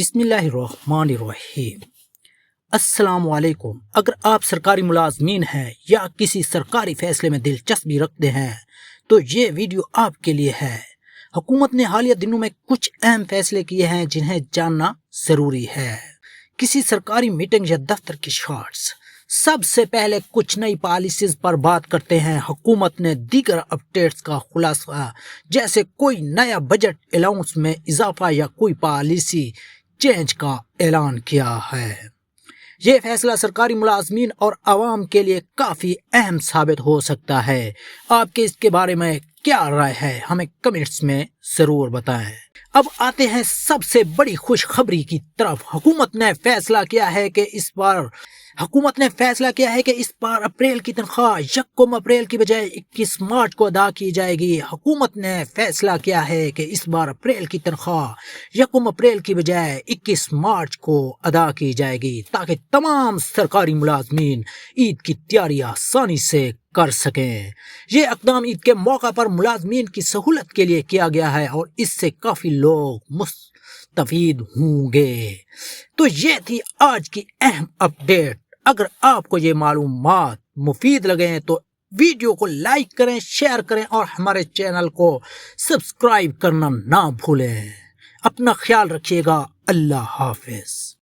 بسم اللہ الرحمن الرحیم۔ السلام علیکم۔ اگر آپ سرکاری ملازمین ہیں یا کسی سرکاری فیصلے میں دلچسپی رکھتے ہیں تو یہ ویڈیو آپ کے لیے ہے۔ حکومت نے حالیہ دنوں میں کچھ اہم فیصلے کیے ہیں جنہیں جاننا ضروری ہے۔ کسی سرکاری میٹنگ یا دفتر کی شارٹس۔ سب سے پہلے کچھ نئی پالیسیز پر بات کرتے ہیں۔ حکومت نے دیگر اپڈیٹس کا خلاصہ جیسے کوئی نیا بجٹ الاؤنس میں اضافہ یا کوئی پالیسی چینج کا اعلان کیا ہے۔ یہ فیصلہ سرکاری ملازمین اور عوام کے لیے کافی اہم ثابت ہو سکتا ہے۔ آپ کے اس کے بارے میں کیا رائے ہے؟ ہمیں کمنٹس میں ضرور بتائیں۔ اب آتے ہیں سب سے بڑی خوشخبری کی طرف۔ حکومت نے فیصلہ کیا ہے کہ اس بار اپریل کی تنخواہ 1 اپریل کی بجائے 21 مارچ کو ادا کی جائے گی۔ حکومت نے فیصلہ کیا ہے کہ اس بار اپریل کی تنخواہ 1 اپریل کی بجائے 21 مارچ کو ادا کی جائے گی تاکہ تمام سرکاری ملازمین عید کی تیاری آسانی سے کر سکیں۔ یہ اقدام عید کے موقع پر ملازمین کی سہولت کے لیے کیا گیا ہے اور اس سے کافی لوگ مستفید ہوں گے۔ تو یہ تھی آج کی اہم اپڈیٹ۔ اگر آپ کو یہ معلومات مفید لگیں تو ویڈیو کو لائک کریں، شیئر کریں اور ہمارے چینل کو سبسکرائب کرنا نہ بھولیں۔ اپنا خیال رکھیے گا۔ اللہ حافظ۔